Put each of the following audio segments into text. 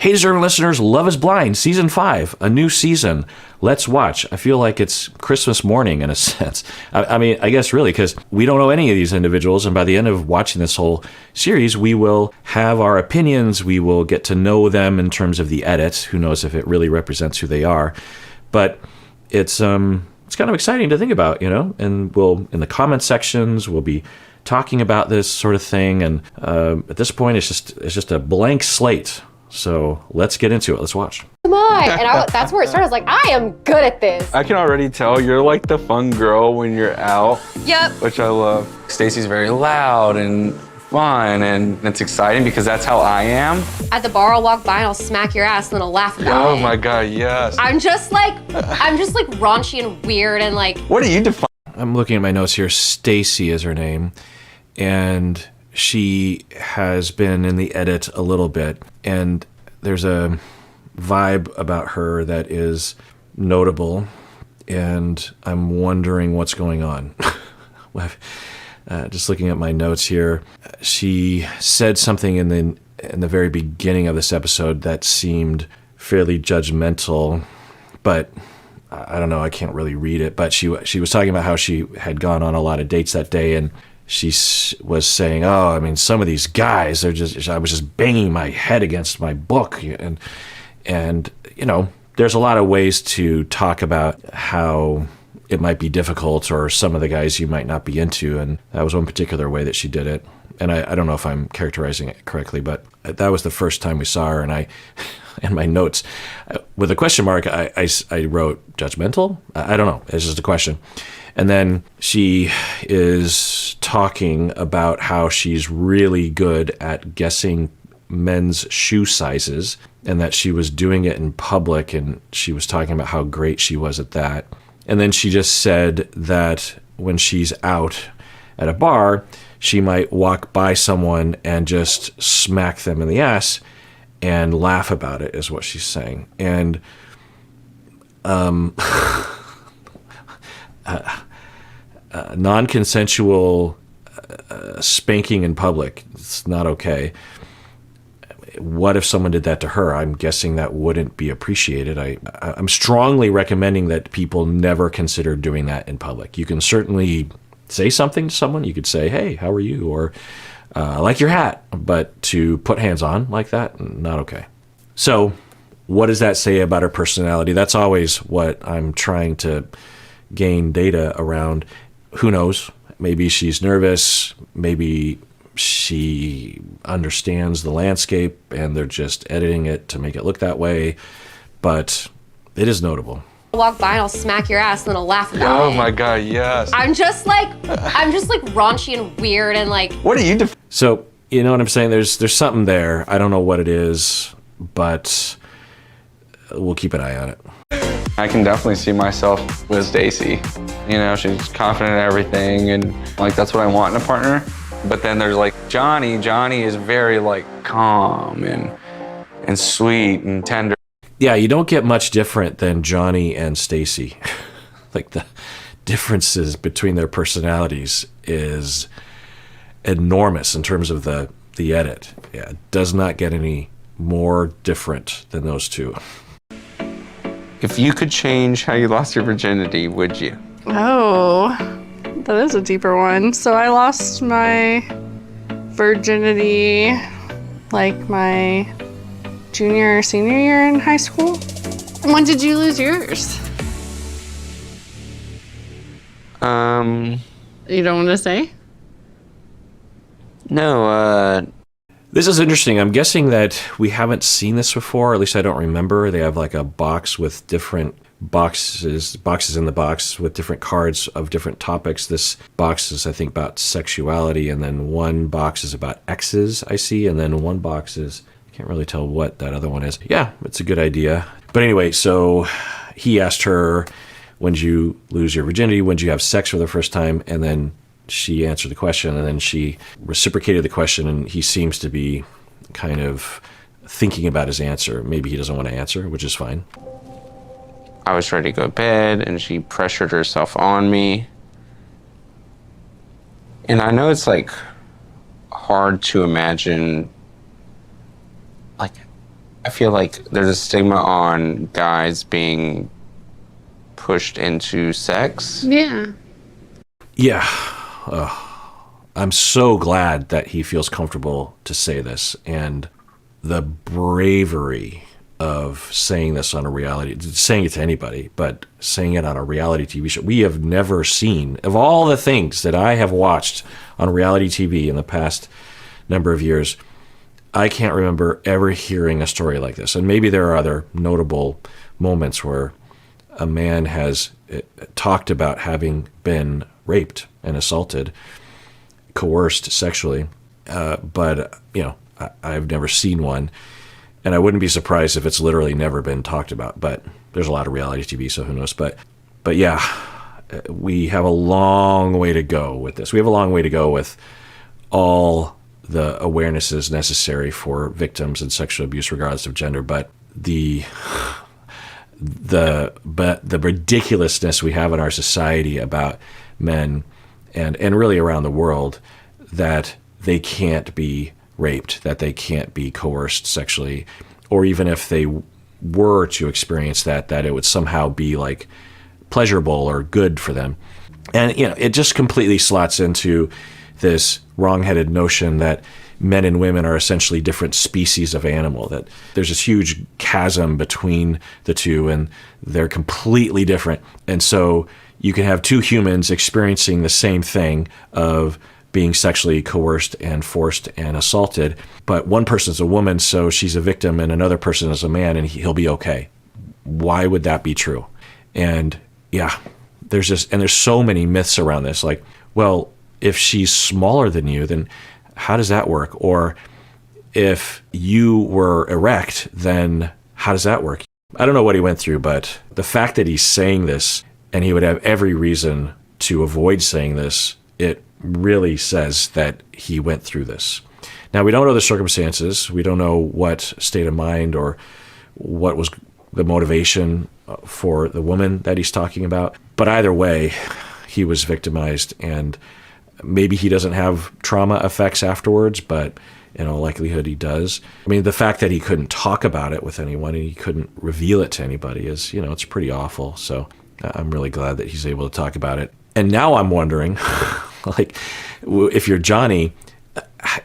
Hey, deserving listeners, Love is Blind, Season 5, a new season. Let's watch. I feel like it's Christmas morning in a sense. I mean, I guess really, because we don't know any of these individuals, and by the end of watching this whole series, we will have our opinions. We will get to know them in terms of the edits. Who knows if it really represents who they are. But it's kind of exciting to think about, you know, and we'll, in the comment sections, we'll be talking about this sort of thing. And at this point, it's just a blank slate. So let's get into it. Let's watch. Come on. And that's where it started. I was like, I am good at this. I can already tell you're like the fun girl when you're out. Yep. Which I love. Stacy's very loud and fun, and it's exciting because that's how I am. At the bar, I'll walk by and I'll smack your ass and then I'll laugh about it. Oh my God, yes. I'm just like raunchy and weird and like. What do you define? I'm looking at my notes here. Stacy is her name. And she has been in the edit a little bit, and there's a vibe about her that is notable, and I'm wondering what's going on. Just looking at my notes here, she said something in the very beginning of this episode that seemed fairly judgmental, but I don't know, I can't really read it, but she was talking about how she had gone on a lot of dates that day, and she was saying, oh, I mean, some of these guys, I was just banging my head against my book. And you know, there's a lot of ways to talk about how it might be difficult or some of the guys you might not be into. And that was one particular way that she did it. And I don't know if I'm characterizing it correctly, but that was the first time we saw her. And in my notes, with a question mark, I wrote judgmental. I don't know. It's just a question. And then she is talking about how she's really good at guessing men's shoe sizes and that she was doing it in public, and she was talking about how great she was at that. And then she just said that when she's out at a bar, she might walk by someone and just smack them in the ass and laugh about it, is what she's saying. And non-consensual spanking in public, it's not okay. What if someone did that to her? I'm guessing that wouldn't be appreciated. I'm strongly recommending that people never consider doing that in public. You can certainly say something to someone. You could say, hey, how are you? Or I like your hat. But to put hands on like that, not okay. So what does that say about her personality? That's always what I'm trying to gain data around. Who knows? Maybe she's nervous. Maybe she understands the landscape and they're just editing it to make it look that way. But it is notable. I'll walk by and I'll smack your ass and then I'll laugh about it. Oh my God, yes. I'm just like raunchy and weird and like. What do you define? So, you know what I'm saying? There's something there. I don't know what it is, but we'll keep an eye on it. I can definitely see myself with Stacy. You know, she's confident in everything, and like that's what I want in a partner. But then there's like Johnny. Johnny is very like calm and sweet and tender. Yeah, you don't get much different than Johnny and Stacy. Like the differences between their personalities is enormous in terms of the edit. Yeah, it does not get any more different than those two. If you could change how you lost your virginity, would you? Oh, that is a deeper one. So I lost my virginity like my junior or senior year in high school. When did you lose yours? You don't want to say? No, This is interesting. I'm guessing that we haven't seen this before, at least I don't remember. They have like a box with different boxes in the box with different cards of different topics. This box is, I think, about sexuality, and then one box is about exes, I see, and then one box is, I can't really tell what that other one is. Yeah, it's a good idea. But anyway, so he asked her, when did you lose your virginity? When did you have sex for the first time? And then she answered the question, and then she reciprocated the question, and he seems to be kind of thinking about his answer. Maybe he doesn't want to answer, which is fine. I was ready to go to bed, and she pressured herself on me. And I know it's like hard to imagine like I feel like there's a stigma on guys being pushed into sex. Yeah. Yeah. I'm so glad that he feels comfortable to say this, and the bravery of saying this on a reality, saying it to anybody, but saying it on a reality TV show. We have never seen, of all the things that I have watched on reality TV in the past number of years, I can't remember ever hearing a story like this. And maybe there are other notable moments where a man has talked about having been raped and assaulted, coerced sexually, but I've never seen one, and I wouldn't be surprised if it's literally never been talked about. But there's a lot of reality TV, so who knows? But yeah, we have a long way to go with this. We have a long way to go with all the awarenesses necessary for victims in sexual abuse, regardless of gender. But the ridiculousness we have in our society about men and really around the world, that they can't be raped, that they can't be coerced sexually, or even if they were to experience that it would somehow be like pleasurable or good for them. And it just completely slots into this wrong-headed notion that men and women are essentially different species of animal, that there's this huge chasm between the two and they're completely different. And so you can have two humans experiencing the same thing of being sexually coerced and forced and assaulted, but one person's a woman, so she's a victim, and another person is a man, and he'll be okay. Why would that be true? And yeah, there's so many myths around this. Like, well, if she's smaller than you, then how does that work? Or if you were erect, then how does that work? I don't know what he went through, but the fact that he's saying this, and he would have every reason to avoid saying this, it really says that he went through this. Now, we don't know the circumstances. We don't know what state of mind or what was the motivation for the woman that he's talking about. But either way, he was victimized, and maybe he doesn't have trauma effects afterwards, but in all likelihood he does. I mean, the fact that he couldn't talk about it with anyone and he couldn't reveal it to anybody is, it's pretty awful. So I'm really glad that he's able to talk about it. And now I'm wondering, like, if you're Johnny,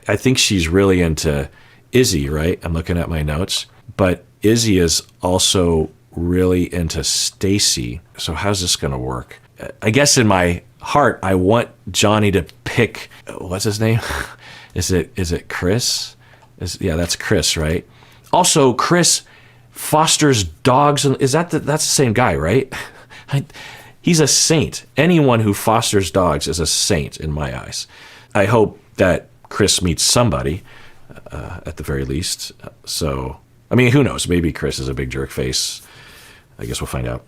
I think she's really into Izzy, right? I'm looking at my notes. But Izzy is also really into Stacy. So how's this going to work? I guess in my heart, I want Johnny to pick, what's his name? Is it Chris? Yeah, that's Chris, right? Also, Chris fosters dogs, and that's the same guy, right? He's a saint. Anyone who fosters dogs is a saint in my eyes. I hope that Chris meets somebody, at the very least. So, I mean, who knows? Maybe Chris is a big jerk face. I guess we'll find out.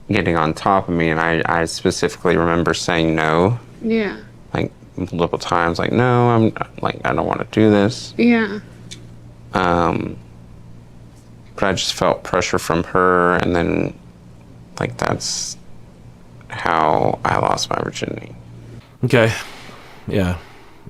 Getting on top of me, and I specifically remember saying no. Yeah. Like multiple times, like, no, I don't want to do this. Yeah. But I just felt pressure from her, and then, like, that's how I lost my virginity. Okay. Yeah.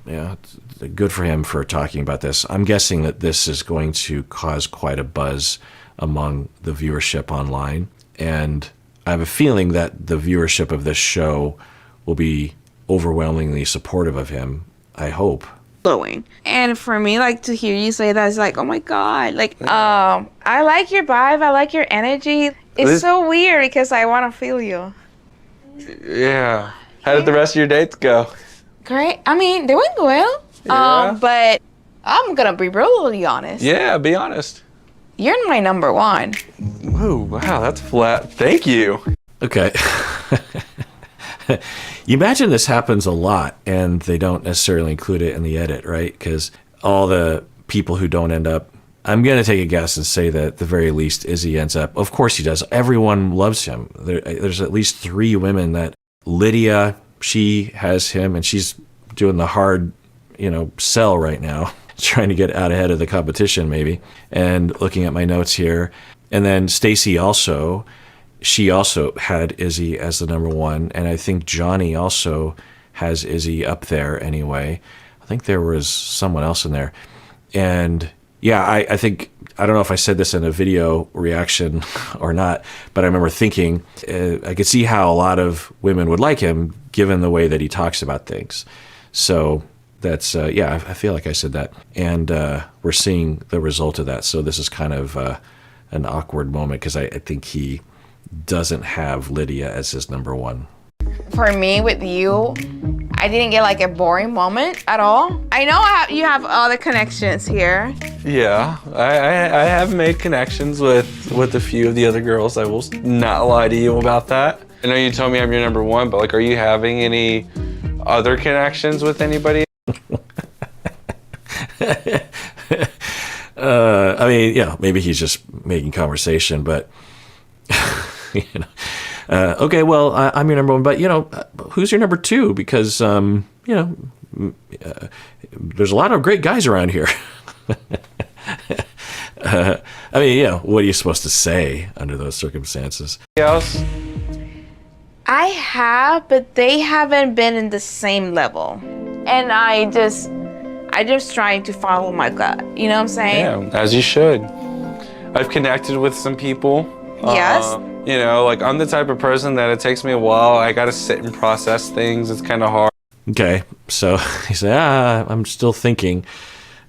It's good for him for talking about this. I'm guessing that this is going to cause quite a buzz among the viewership online, and I have a feeling that the viewership of this show will be overwhelmingly supportive of him. I hope. Glowing. And for me, like, to hear you say that, it's like, oh my God. Like, I like your vibe. I like your energy. It's so weird because I want to feel you. Yeah. How did the rest of your dates go? Great. I mean, they went well. Yeah. But I'm going to be brutally honest. Yeah, be honest. You're my number one. Whoa, wow, that's flat. Thank you. Okay. You imagine this happens a lot and they don't necessarily include it in the edit, right? Because all the people who don't end up, I'm going to take a guess and say that at the very least Izzy ends up. Of course he does. Everyone loves him. There's at least 3 women that Lydia, she has him, and she's doing the hard, sell right now, trying to get out ahead of the competition maybe. And looking at my notes here. And then Stacy also, she also had Izzy as the number 1. And I think Johnny also has Izzy up there anyway. I think there was someone else in there. And Yeah, I think, I don't know if I said this in a video reaction or not, but I remember thinking I could see how a lot of women would like him given the way that he talks about things. So that's, I feel like I said that. And we're seeing the result of that. So this is kind of an awkward moment because I think he doesn't have Lydia as his number one. For me, with you, I didn't get like a boring moment at all. I know you have other connections here. Yeah, I have made connections with a few of the other girls. I will not lie to you about that. I know you told me I'm your number one, but like, are you having any other connections with anybody? I mean, maybe he's just making conversation, but okay, well, I'm your number one, but who's your number two? Because there's a lot of great guys around here. I mean, what are you supposed to say under those circumstances? Else? I have, but they haven't been in the same level. And I just trying to follow my gut. You know what I'm saying? Yeah, as you should. I've connected with some people. Yes. Like I'm the type of person that it takes me a while. I got to sit and process things. It's kind of hard. Okay, so he said, I'm still thinking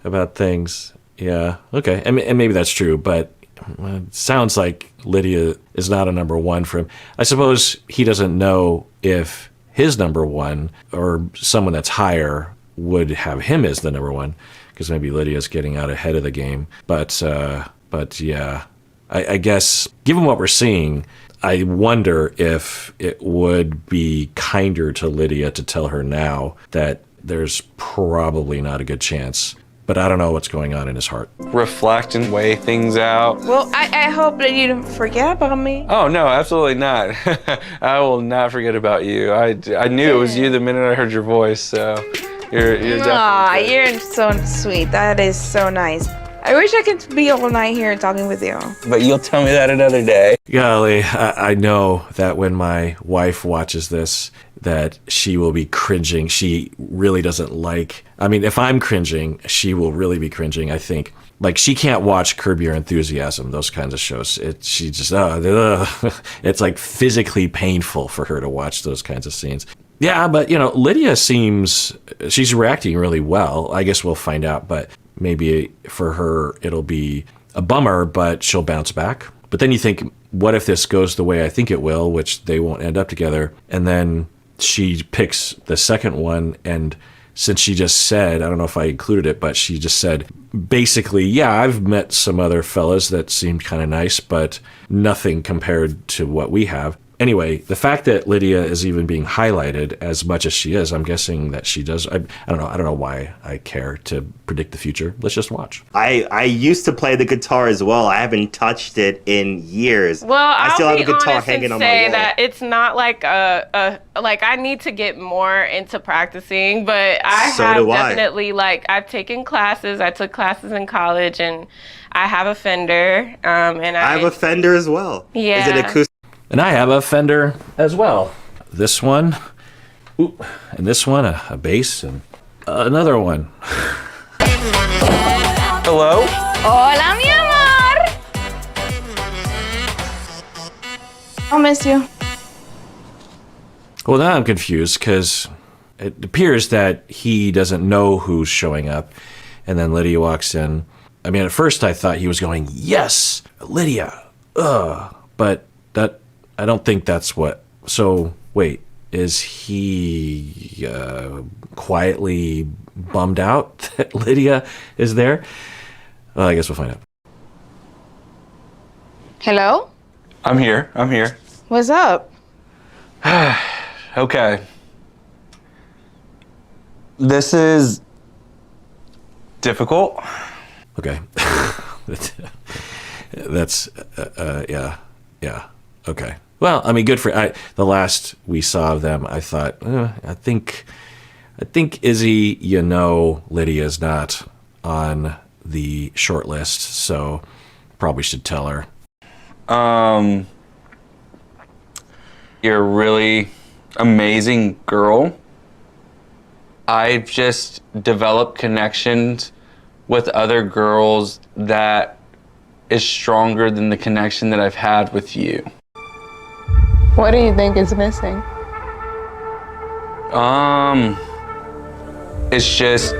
about things. Yeah, okay, and maybe that's true, but it sounds like Lydia is not a number one for him. I suppose he doesn't know if his number one or someone that's higher would have him as the number one, because maybe Lydia's getting out ahead of the game. But yeah, I guess given what we're seeing, I wonder if it would be kinder to Lydia to tell her now that there's probably not a good chance. But I don't know what's going on in his heart. Reflect and weigh things out. Well, I hope that you don't forget about me. Oh, no, absolutely not. I will not forget about you. I knew it was you the minute I heard your voice, so you're definitely Aw, good. you're so sweet. That is so nice. I wish I could be all night here talking with you. But you'll tell me that another day. Golly, I know that when my wife watches this, that she will be cringing. She really doesn't like, I mean, if I'm cringing, she will really be cringing, I think. Like, she can't watch Curb Your Enthusiasm, those kinds of shows. She just, it's like physically painful for her to watch those kinds of scenes. Yeah, but, Lydia she's reacting really well. I guess we'll find out, but maybe for her, it'll be a bummer, but she'll bounce back. But then you think, what if this goes the way I think it will, which they won't end up together, and then she picks the second one, and since she just said, I don't know if I included it, but she just said, basically, yeah, I've met some other fellas that seemed kind of nice, but nothing compared to what we have. Anyway, the fact that Lydia is even being highlighted as much as she is, I'm guessing that she does. I don't know why I care to predict the future. Let's just watch. I used to play the guitar as well. I haven't touched it in years. Well, I still I'll have be a guitar honest hanging and on my say wall. that it's not like like I need to get more into practicing, but I So have do I. definitely I've taken classes. I took classes in college, and I have a Fender. And I have a Fender as well. Yeah. Is it acoustic? And I have a Fender as well. This one, and this one, a bass, and another one. Hello? Hola, mi amor. I'll miss you. Well, now I'm confused because it appears that he doesn't know who's showing up. And then Lydia walks in. I mean, at first I thought he was going, yes, Lydia, but that, I don't think that's what. So, wait, is he quietly bummed out that Lydia is there? Well, I guess we'll find out. Hello? I'm here. What's up? Okay. This is difficult. Okay. That's, yeah. Okay. Well, I mean, good for the last we saw of them. I thought, I think Izzy, Lydia's not on the short list, so probably should tell her. You're a really amazing girl. I've just developed connections with other girls that is stronger than the connection that I've had with you. What do you think is missing? It's just...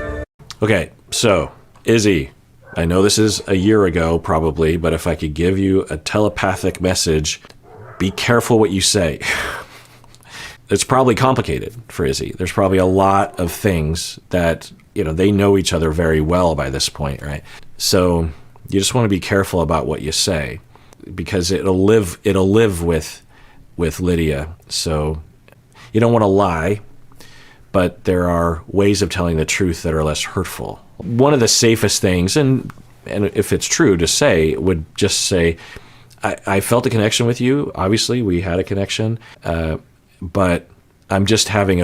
Okay, so, Izzy, I know this is a year ago, probably, but if I could give you a telepathic message, be careful what you say. It's probably complicated for Izzy. There's probably a lot of things that, they know each other very well by this point, right? So you just want to be careful about what you say, because it'll live with Lydia. So you don't want to lie, but there are ways of telling the truth that are less hurtful. One of the safest things, and if it's true to say, would just say, I felt a connection with you. Obviously, we had a connection, but I'm just having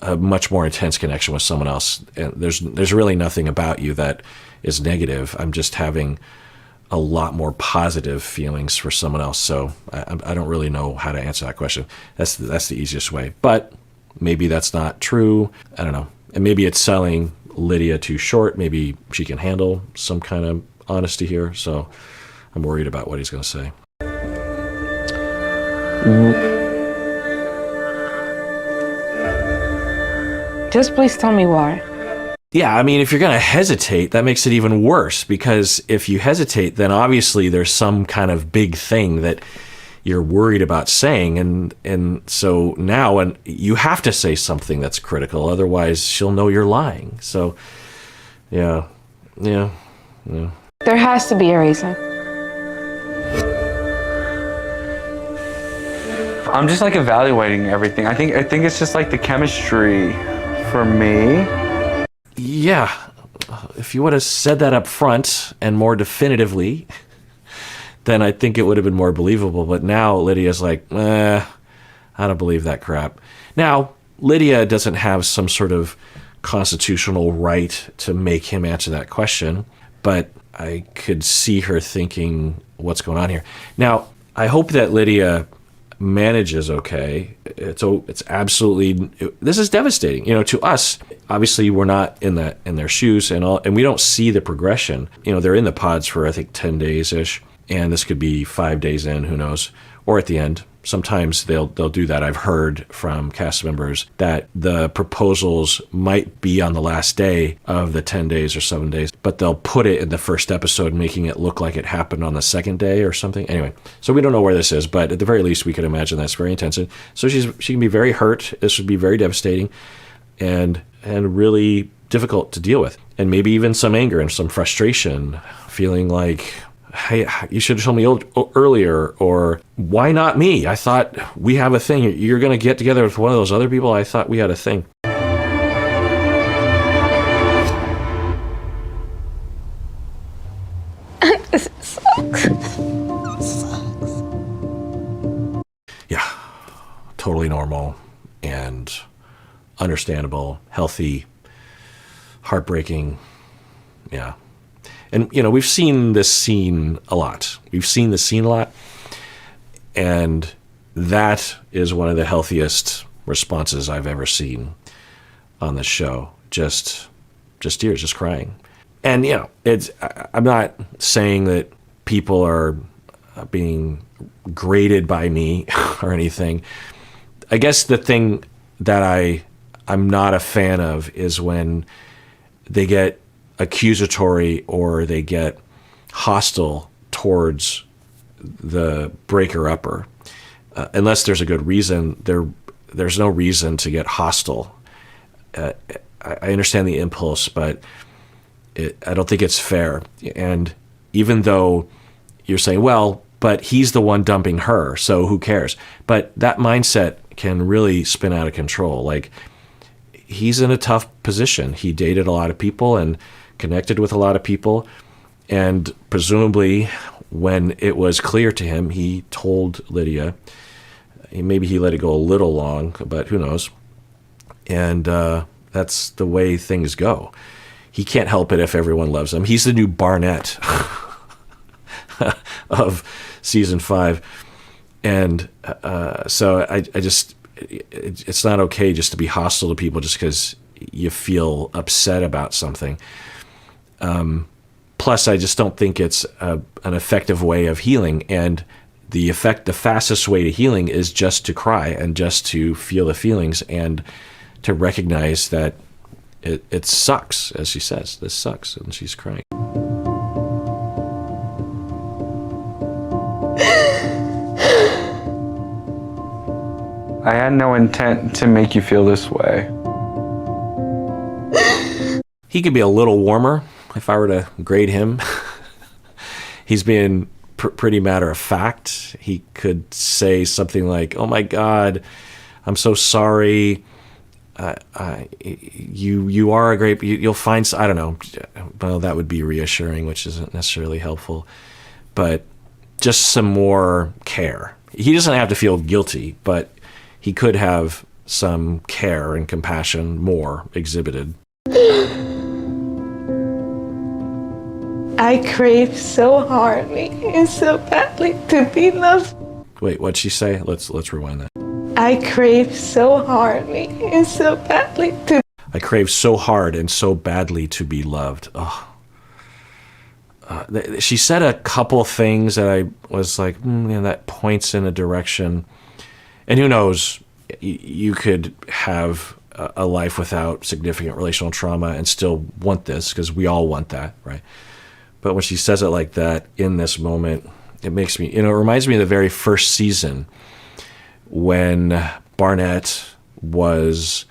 a much more intense connection with someone else. And there's really nothing about you that is negative. I'm just having a lot more positive feelings for someone else. So I don't really know how to answer that question. That's the easiest way. But maybe that's not true. I don't know. And maybe it's selling Lydia too short. Maybe she can handle some kind of honesty here. So I'm worried about what he's going to say. Just please tell me why. Yeah, I mean, if you're going to hesitate, that makes it even worse, because if you hesitate, then obviously there's some kind of big thing that you're worried about saying, and so now and you have to say something that's critical, otherwise she'll know you're lying. So, yeah. There has to be a reason. I'm just like evaluating everything. I think it's just like the chemistry for me. Yeah, if you would have said that up front and more definitively, then I think it would have been more believable. But now Lydia's like, I don't believe that crap. Now, Lydia doesn't have some sort of constitutional right to make him answer that question, but I could see her thinking, what's going on here? Now, I hope that Lydia manages okay. It's absolutely, this is devastating, to us. Obviously we're not in their shoes and we don't see the progression. They're in the pods for I think 10 days ish, and this could be 5 days in, who knows, or at the end. Sometimes they'll do that. I've heard from cast members that the proposals might be on the last day of the 10 days or 7 days, but they'll put it in the first episode, making it look like it happened on the second day or something. Anyway, so we don't know where this is, but at the very least, we could imagine that's very intense. So she can be very hurt. This would be very devastating and really difficult to deal with. And maybe even some anger and some frustration, feeling like, hey, you should have told me earlier, or why not me? I thought we have a thing. You're going to get together with one of those other people? I thought we had a thing. This sucks. Yeah, totally normal and understandable, healthy, heartbreaking. Yeah. And, we've seen this scene a lot. And that is one of the healthiest responses I've ever seen on the show. Just tears, just crying. And, I'm not saying that people are being graded by me or anything. I guess the thing that I'm not a fan of is when they get accusatory or they get hostile towards the breaker-upper. Unless there's a good reason, there's no reason to get hostile. I understand the impulse, but I don't think it's fair. And even though you're saying, well, but he's the one dumping her, so who cares? But that mindset can really spin out of control. Like, he's in a tough position. He dated a lot of people and connected with a lot of people, and presumably when it was clear to him, he told Lydia. Maybe he let it go a little long, but who knows. And that's the way things go. He can't help it if everyone loves him. He's the new Barnett of season 5. And so I just, it's not okay just to be hostile to people just because you feel upset about something. Plus, I just don't think it's an effective way of healing. And the fastest way to healing is just to cry and just to feel the feelings and to recognize that it sucks, as she says. This sucks, and she's crying. I had no intent to make you feel this way. He could be a little warmer if I were to grade him. He's being pretty matter of fact. He could say something like, "Oh my God, I'm so sorry. You are a great. You'll find. I don't know. Well, that would be reassuring, which isn't necessarily helpful. But just some more care. He doesn't have to feel guilty, but he could have some care and compassion more exhibited." I crave so hardly and so badly to be loved. Wait, what'd she say? Let's rewind that. I crave so hardly and so badly to. I crave so hard and so badly to be loved. Oh. She said a couple things that I was like, that points in a direction. And who knows, you could have a life without significant relational trauma and still want this, because we all want that, right? But when she says it like that in this moment, it makes me, it reminds me of the very first season when Barnett was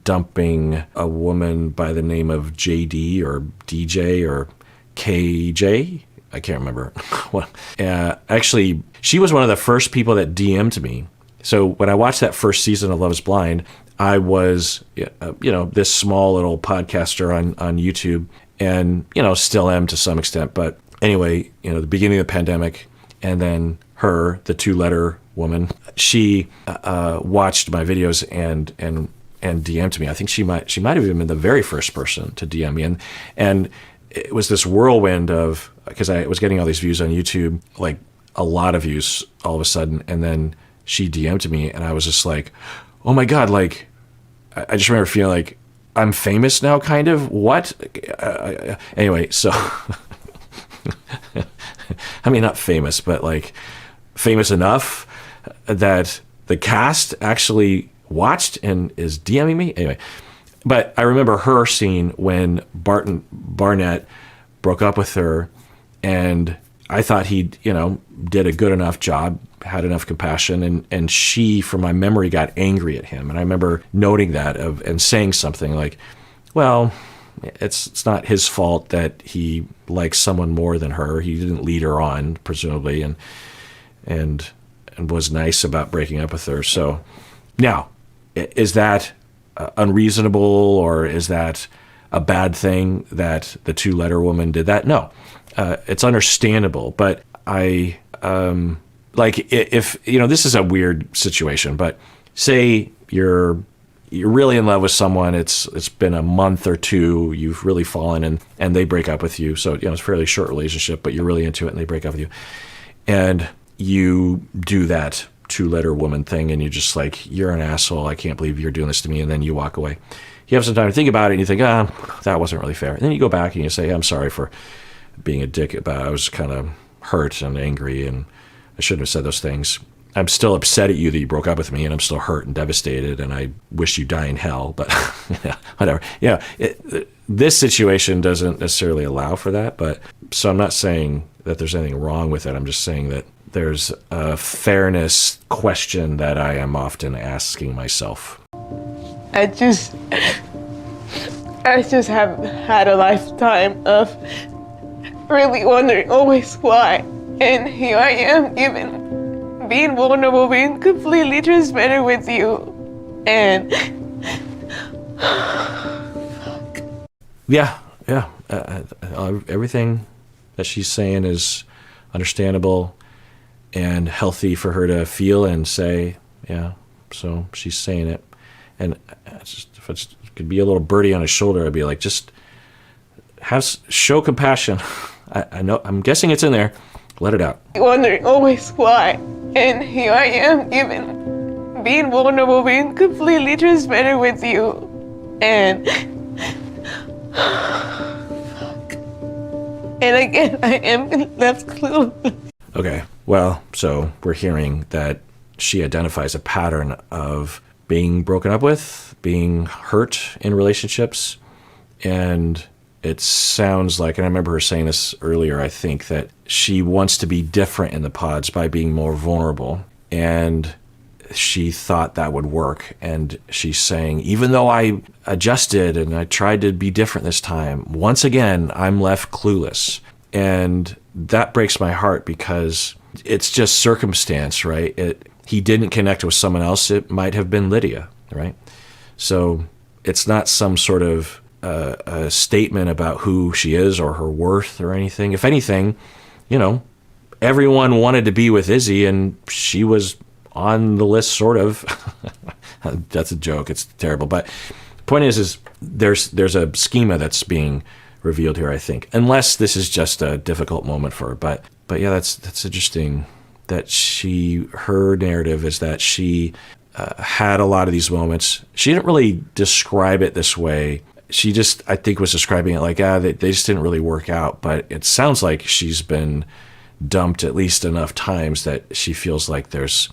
dumping a woman by the name of JD or DJ or KJ. I can't remember. Actually, she was one of the first people that DM'd me. So when I watched that first season of Love is Blind, I was, this small little podcaster on YouTube, and, still am to some extent. But anyway, the beginning of the pandemic, and then her, the 2-letter woman, she watched my videos and DM'd me. I think she might have even been the very first person to DM me. And it was this whirlwind of, because I was getting all these views on YouTube, like a lot of views all of a sudden, and then she DM'd me, and I was just like, oh my God, like, I just remember feeling like, I'm famous now, kind of? What? Anyway, so, I mean, not famous, but like famous enough that the cast actually watched and is DMing me. Anyway, but I remember her scene when Barnett broke up with her, and I thought he, did a good enough job, had enough compassion, and she, from my memory, got angry at him. And I remember noting that and saying something like, well, it's not his fault that he likes someone more than her. He didn't lead her on, presumably, and was nice about breaking up with her. So now, is that unreasonable, or is that a bad thing that the 2-letter woman did that? No, it's understandable. But I if this is a weird situation, but say you're really in love with someone, it's been a month or two, you've really fallen, and they break up with you. So it's a fairly short relationship, but you're really into it, and they break up with you, and you do that 2-letter woman thing, and you're just like, you're an asshole, I can't believe you're doing this to me, and then you walk away. You have some time to think about it, and you think, that wasn't really fair. And then you go back and you say, I'm sorry for being a dick about it. I was kind of hurt and angry, and I shouldn't have said those things. I'm still upset at you that you broke up with me, and I'm still hurt and devastated, and I wish you die in hell, but whatever. This situation doesn't necessarily allow for that, but so I'm not saying that there's anything wrong with it. I'm just saying that there's a fairness question that I am often asking myself. I just have had a lifetime of really wondering always why. And here I am, even being vulnerable, being completely transparent with you. And yeah. Everything that she's saying is understandable and healthy for her to feel and say. Yeah, so she's saying it. And if it could be a little birdie on his shoulder, I'd be like, just show compassion. I know, I'm guessing it's in there. Let it out. Wondering always why. And here I am, even being vulnerable, being completely transparent with you. And And again, I am left clueless. Okay, well, so we're hearing that she identifies a pattern of being broken up with, being hurt in relationships, and it sounds like, and I remember her saying this earlier, I think, that she wants to be different in the pods by being more vulnerable, and she thought that would work. And she's saying, even though I adjusted and I tried to be different this time, once again, I'm left clueless. And that breaks my heart because it's just circumstance, right? He didn't connect with someone else. It might have been Lydia, right? So it's not some sort of a statement about who she is or her worth or anything. If anything, everyone wanted to be with Izzy, and she was on the list, sort of. That's a joke. It's terrible. But the point is there's a schema that's being revealed here, I think, unless this is just a difficult moment for her. But yeah, that's interesting that her narrative is that she had a lot of these moments. She didn't really describe it this way. She just, I think, was describing it like, they just didn't really work out. But it sounds like she's been dumped at least enough times that she feels like there's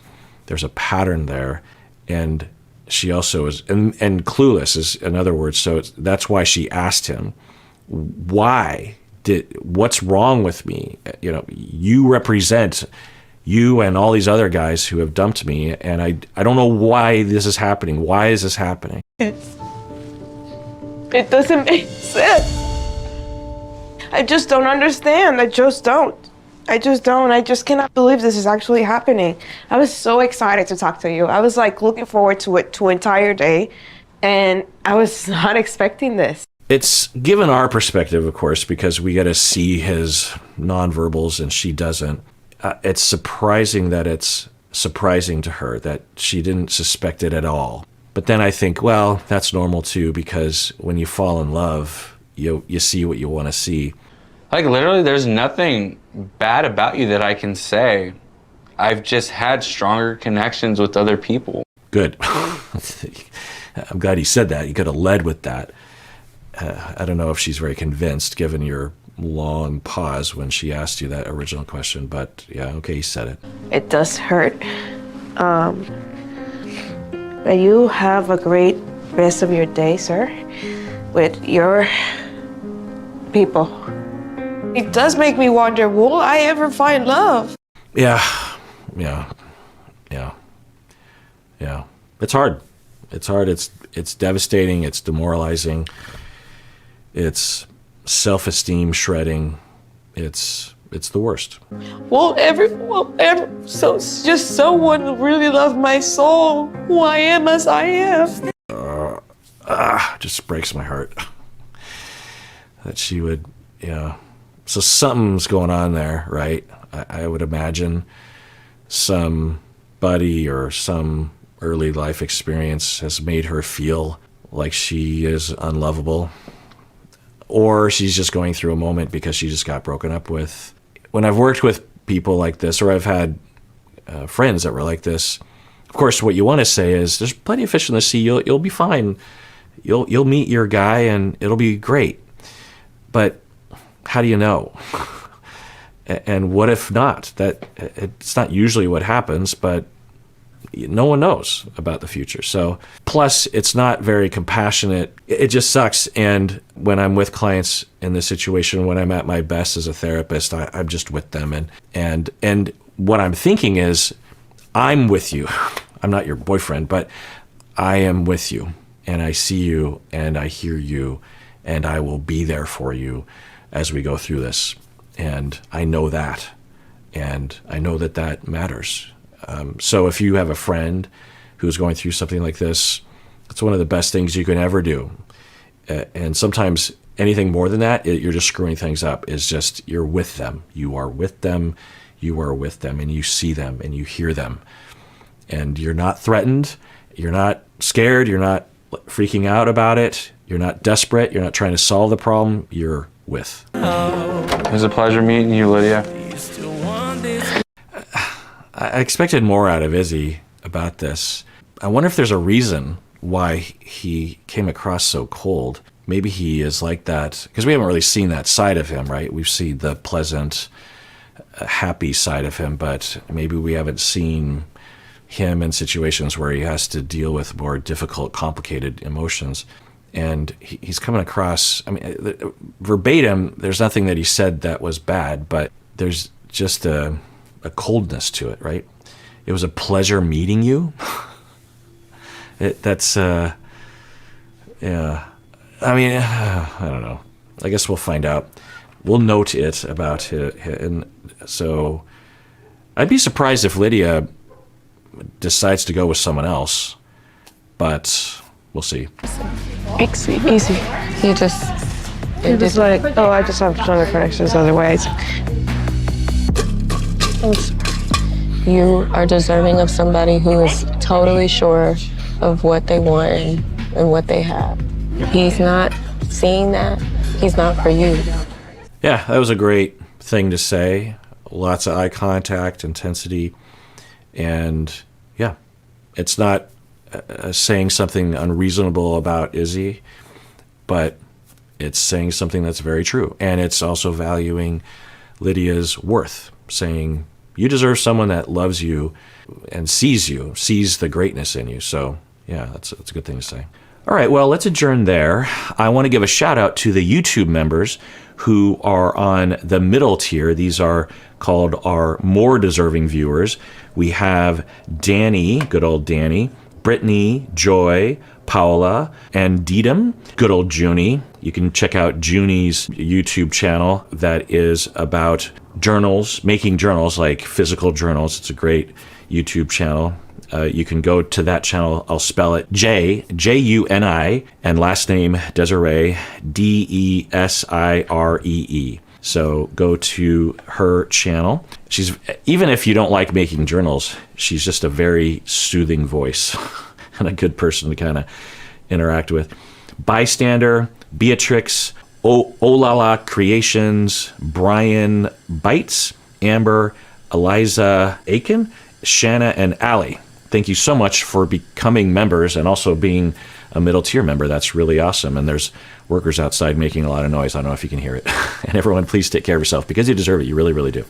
a pattern there. And she also is, and clueless is another word. So that's why she asked him, what's wrong with me? You represent you and all these other guys who have dumped me, and I don't know why this is happening. Why is this happening? It doesn't make sense. I just don't understand. I just don't. I just cannot believe this is actually happening. I was so excited to talk to you. I was like looking forward to it to entire day, and I was not expecting this. It's given our perspective, of course, because we get to see his nonverbals and she doesn't. It's surprising that it's surprising to her that she didn't suspect it at all. But then I think, well, that's normal too, because when you fall in love, you see what you want to see. Like, literally, there's nothing bad about you that I can say. I've just had stronger connections with other people. Good. I'm glad he said that. He could have led with that. I don't know if she's very convinced, given your long pause when she asked you that original question, but yeah, okay, he said it. It does hurt. But you have a great rest of your day, sir, with your people. It does make me wonder, will I ever find love? Yeah. It's hard. It's devastating. It's demoralizing. It's self-esteem shredding. It's the worst. So just someone really love my soul, who I am as I am. Just breaks my heart that she would, So something's going on there, right? I would imagine somebody or some early life experience has made her feel like she is unlovable, or she's just going through a moment because she just got broken up with. When I've worked with people like this, or I've had friends that were like this, of course, what you want to say is, there's plenty of fish in the sea. You'll be fine. You'll meet your guy and it'll be great. But how do you know? And what if not? That it's not usually what happens, but no one knows about the future. So plus it's not very compassionate. It just sucks. And when I'm with clients in this situation, when I'm at my best as a therapist, I'm just with them. And what I'm thinking is, I'm with you. I'm not your boyfriend, but I am with you, and I see you and I hear you, and I will be there for you as we go through this. And I know that, and I know that that matters. So if you have a friend who's going through something like this, it's one of the best things you can ever do. And sometimes anything more than that, you're just screwing things up. Is just, you're with them. You are with them. You are with them, and you see them and you hear them. And you're not threatened. You're not scared. You're not freaking out about it. You're not desperate. You're not trying to solve the problem. You're with. It was a pleasure meeting you, Lydia. I expected more out of Izzy about this. I wonder if there's a reason why he came across so cold. maybe he is like that, because we haven't really seen that side of him, right? We've seen the pleasant, happy side of him, but maybe we haven't seen him in situations where he has to deal with more difficult, complicated emotions. And he's coming across, I mean, verbatim, there's nothing that he said that was bad, but there's just a coldness to it, right? It was a pleasure meeting you. Yeah. I mean, I don't know. I guess we'll find out. We'll note it about it. And so I'd be surprised if Lydia decides to go with someone else, but we'll see. Easy. He just. It was like, oh, I just have stronger connections other ways. You are deserving of somebody who is totally sure of what they want and what they have. He's not seeing that. He's not for you. Yeah, that was a great thing to say. Lots of eye contact, intensity, and yeah, it's not saying something unreasonable about Izzy, but it's saying something that's very true. And it's also valuing Lydia's worth, saying you deserve someone that loves you and sees the greatness in you. So yeah, that's a good thing to say. All right, well, let's adjourn there. I want to give a shout out to the YouTube members who are on the middle tier. These are called our more deserving viewers. We have Danny, good old Danny, Brittany, Joy, Paula, and Deedham, good old Junie. You can check out Junie's YouTube channel that is about journals, making journals, like physical journals. It's a great YouTube channel. You can go to that channel. I'll spell it Juni, and last name Desiree, Desiree. So go to her channel. She's, even if you don't like making journals, she's just a very soothing voice and a good person to kind of interact with. Bystander, Beatrix, Olala Creations, Brian Bites, Amber, Eliza Aiken, Shanna, and Allie. Thank you so much for becoming members and also being a middle tier member. That's really awesome. And there's workers outside making a lot of noise. I don't know if you can hear it. And everyone, please take care of yourself because you deserve it. You really, really do.